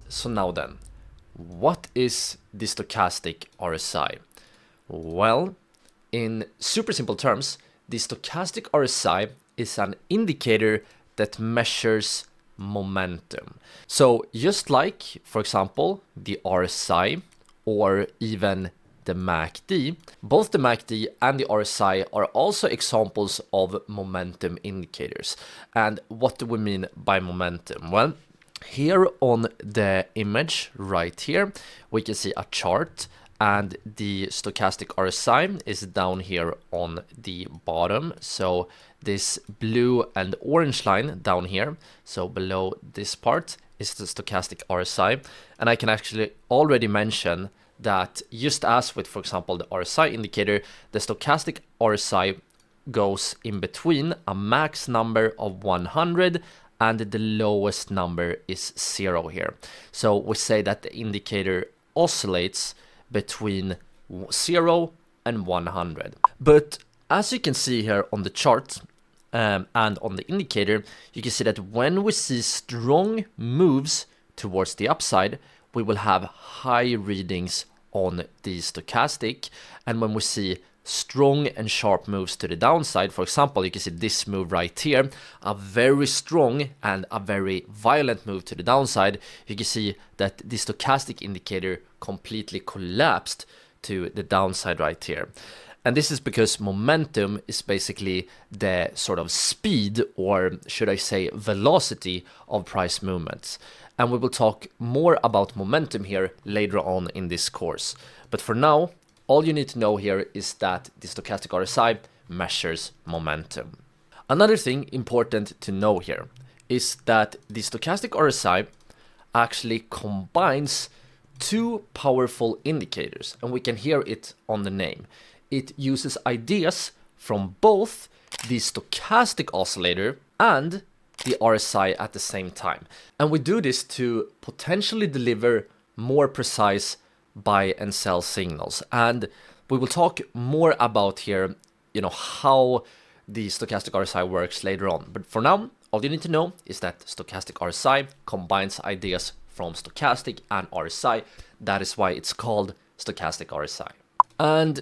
so now then, what is the stochastic RSI? Well, in super simple terms, the stochastic RSI is an indicator that measures momentum. So just like, for example, the RSI or even the MACD, both the MACD and the RSI are also examples of momentum indicators. And what do we mean by momentum? Well, here on the image right here, we can see a chart, and the stochastic RSI is down here on the bottom. So this blue and orange line down here, so below this part, is the stochastic RSI. And I can actually already mention that just as with, for example, the RSI indicator, the stochastic RSI goes in between a max number of 100 and the lowest number is 0 here. So we say that the indicator oscillates between 0 and 100. But as you can see here on the chart and on the indicator, you can see that when we see strong moves towards the upside, we will have high readings on the stochastic, and when we see strong and sharp moves to the downside, for example, you can see this move right here, a very strong and a very violent move to the downside, you can see that the stochastic indicator completely collapsed to the downside right here. And this is because momentum is basically the sort of speed, or should I say velocity, of price movements. And we will talk more about momentum here later on in this course. But for now, all you need to know here is that the stochastic RSI measures momentum. Another thing important to know here is that the stochastic RSI actually combines two powerful indicators, and we can hear it on the name. It uses ideas from both the stochastic oscillator and the RSI at the same time. And we do this to potentially deliver more precise buy and sell signals. And we will talk more about here, how the stochastic RSI works later on. But for now, all you need to know is that stochastic RSI combines ideas from stochastic and RSI. That is why it's called stochastic RSI. And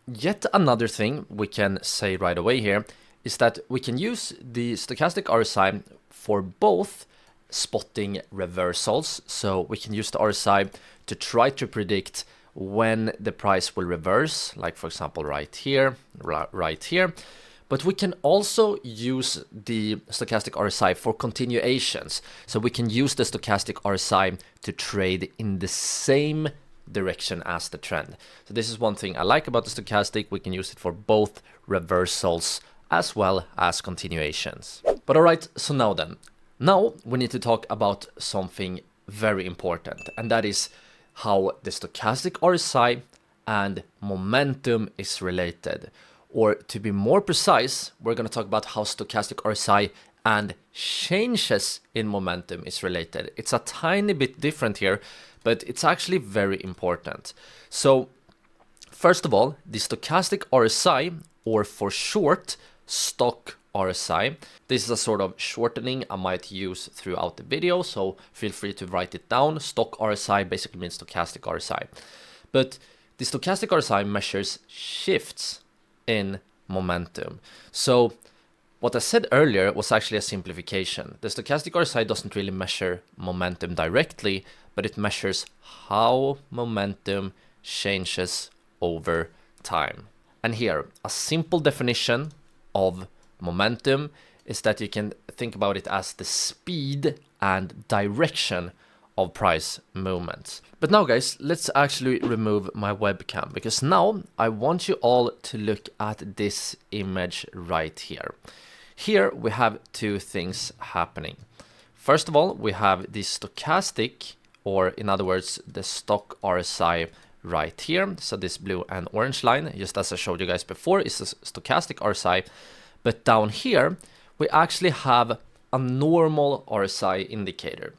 yet another thing we can say right away here is that we can use the stochastic RSI for both spotting reversals. So we can use the RSI to try to predict when the price will reverse, like for example right here. But we can also use the stochastic RSI for continuations. So we can use the stochastic RSI to trade in the same direction as the trend. So this is one thing I like about the stochastic. We can use it for both reversals as well as continuations. But all right, so now we need to talk about something very important, and that is how the stochastic RSI and momentum is related. Or to be more precise, we're going to talk about how stochastic RSI and changes in momentum is related. It's a tiny bit different here, but it's actually very important. So first of all, the stochastic RSI, or for short, Stoch RSI. This is a sort of shortening I might use throughout the video, so feel free to write it down. Stoch RSI basically means stochastic RSI. But the stochastic RSI measures shifts in momentum. So what I said earlier was actually a simplification. The stochastic RSI doesn't really measure momentum directly, but it measures how momentum changes over time. And here, a simple definition of momentum is that you can think about it as the speed and direction of price movements. But now guys, let's actually remove my webcam, because now I want you all to look at this image right here. Here we have two things happening. First of all, we have the stochastic, or in other words, the Stoch RSI right here. So this blue and orange line, just as I showed you guys before, is the stochastic RSI. But down here, we actually have a normal RSI indicator.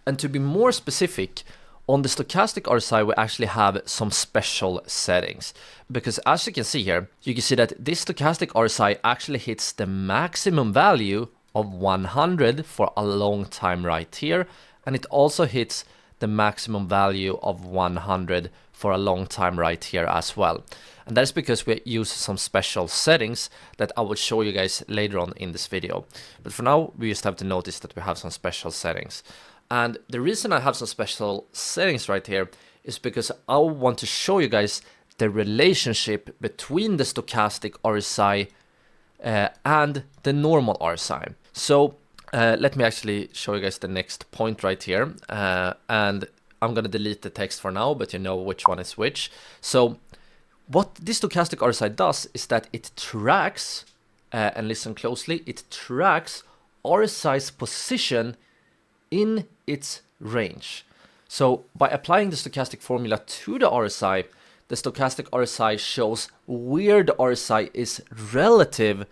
And to be more specific, on the stochastic RSI, we actually have some special settings. Because as you can see here, you can see that this stochastic RSI actually hits the maximum value of 100 for a long time right here. And it also hits the maximum value of 100 for a long time right here as well. And that is because we use some special settings that I will show you guys later on in this video. But for now, we just have to notice that we have some special settings. And the reason I have some special settings right here is because I want to show you guys the relationship between the stochastic RSI and the normal RSI. So let me actually show you guys the next point right here. And I'm going to delete the text for now, but you know which one is which. So what this stochastic RSI does is that it tracks, and listen closely, it tracks RSI's position in its range. So by applying the stochastic formula to the RSI, the stochastic RSI shows where the RSI is relative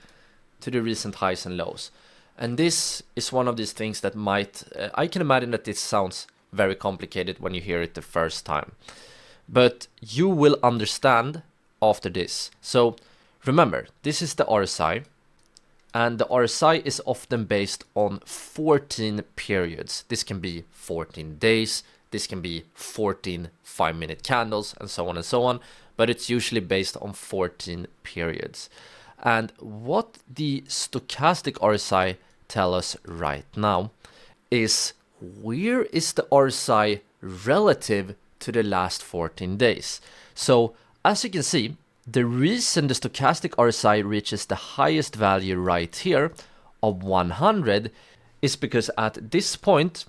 to the recent highs and lows. And this is one of these things that might, I can imagine that this sounds very complicated when you hear it the first time. But you will understand after this. So remember, this is the RSI, and the RSI is often based on 14 periods. This can be 14 days, this can be 14 5-minute candles, and so on, but it's usually based on 14 periods. And what the stochastic RSI tell us right now is where is the RSI relative to the last 14 days. So as you can see, the reason the stochastic RSI reaches the highest value right here of 100 is because at this point,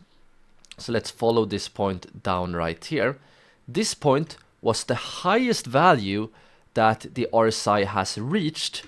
so let's follow this point down right here, this point was the highest value that the RSI has reached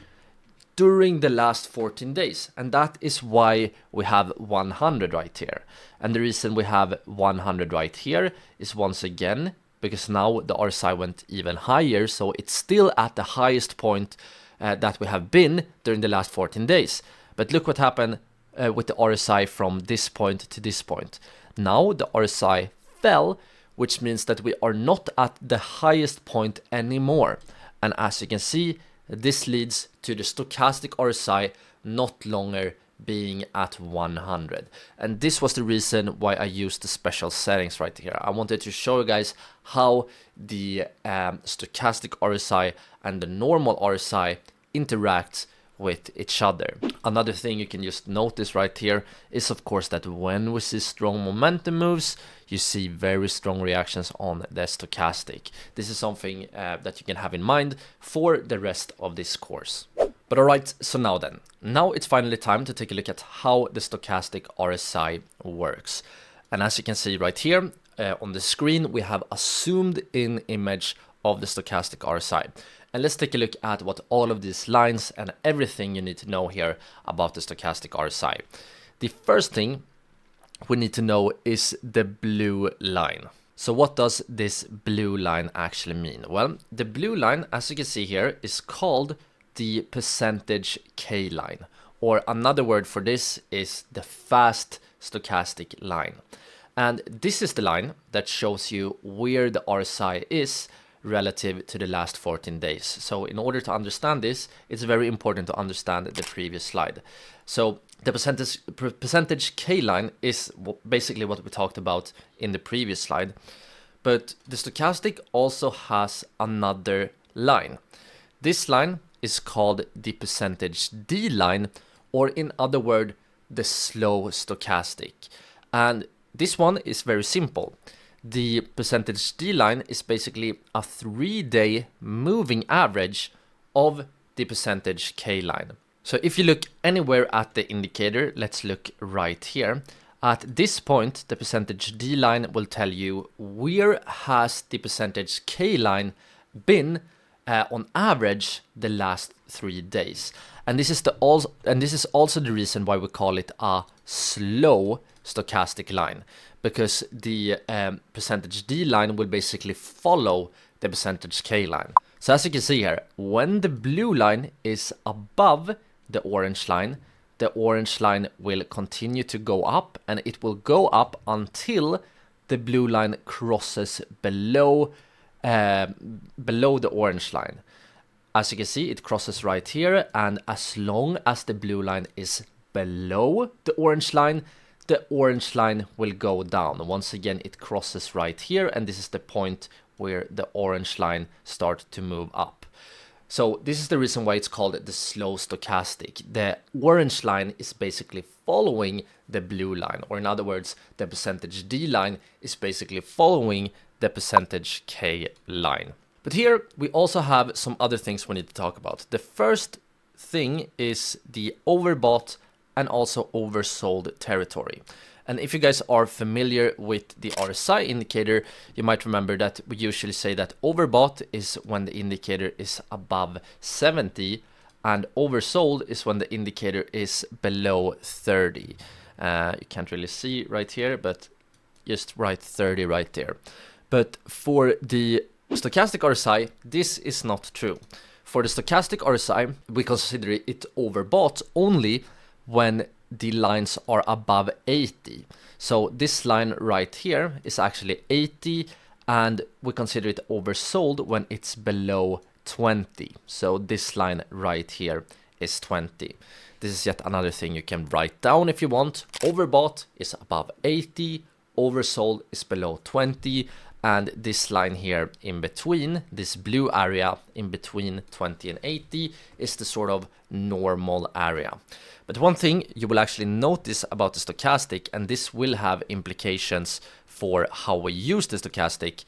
during the last 14 days. And that is why we have 100 right here. And the reason we have 100 right here is once again because now the RSI went even higher, so it's still at the highest point that we have been during the last 14 days. But look what happened with the RSI from this point to this point. Now the RSI fell, which means that we are not at the highest point anymore. And as you can see, this leads to the stochastic RSI not longer being at 100. And this was the reason why I used the special settings right here. I wanted to show you guys how the stochastic RSI and the normal RSI interact with each other. Another thing you can just notice right here is of course that when we see strong momentum moves, you see very strong reactions on the stochastic. This is something that you can have in mind for the rest of this course. But alright, so now it's finally time to take a look at how the stochastic RSI works. And as you can see right here on the screen, we have a zoomed in image of the stochastic RSI. And let's take a look at what all of these lines and everything you need to know here about the stochastic RSI. The first thing we need to know is the blue line. So what does this blue line actually mean? Well, the blue line, as you can see here, is called the percentage K line, or another word for this is the fast stochastic line. And this is the line that shows you where the RSI is relative to the last 14 days. So in order to understand this, it's very important to understand the previous slide. So the percentage K line is basically what we talked about in the previous slide, but the stochastic also has another line. This line is called the percentage D line, or in other words, the slow stochastic. And this one is very simple. The percentage D line is basically a 3-day moving average of the percentage K line. So if you look anywhere at the indicator, let's look right here. At this point, the percentage D line will tell you where has the percentage K line been on average the last 3 days. And this is also the reason why we call it a slow stochastic line, because the percentage D line will basically follow the percentage K line. So as you can see here, when the blue line is above the orange line will continue to go up, and it will go up until the blue line crosses below the orange line. As you can see, it crosses right here, and as long as the blue line is below the orange line, the orange line will go down. Once again, it crosses right here, and this is the point where the orange line starts to move up. So this is the reason why it's called the slow stochastic. The orange line is basically following the blue line, or in other words, the percentage D line is basically following the percentage K line. But here we also have some other things we need to talk about. The first thing is the overbought and also oversold territory. And if you guys are familiar with the RSI indicator, you might remember that we usually say that overbought is when the indicator is above 70 and oversold is when the indicator is below 30. You can't really see right here, but just write 30 right there. But for the stochastic RSI, this is not true. For the stochastic RSI, we consider it overbought only when the lines are above 80. So this line right here is actually 80, and we consider it oversold when it's below 20. So this line right here is 20. This is yet another thing you can write down if you want. Overbought is above 80, oversold is below 20, and this line here in between, this blue area in between 20 and 80 is the sort of normal area. But one thing you will actually notice about the stochastic, and this will have implications for how we use the stochastic,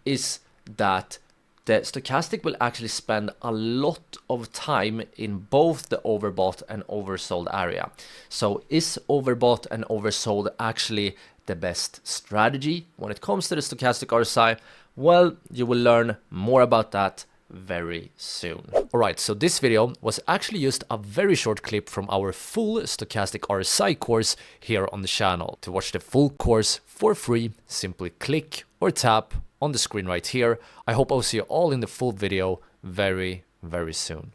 is that the stochastic will actually spend a lot of time in both the overbought and oversold area. So is overbought and oversold actually the best strategy when it comes to the stochastic RSI? Well, you will learn more about that very soon. Alright, so this video was actually just a very short clip from our full stochastic RSI course here on the channel. To watch the full course for free, simply click or tap on the screen right here. I hope I'll see you all in the full video very, very soon.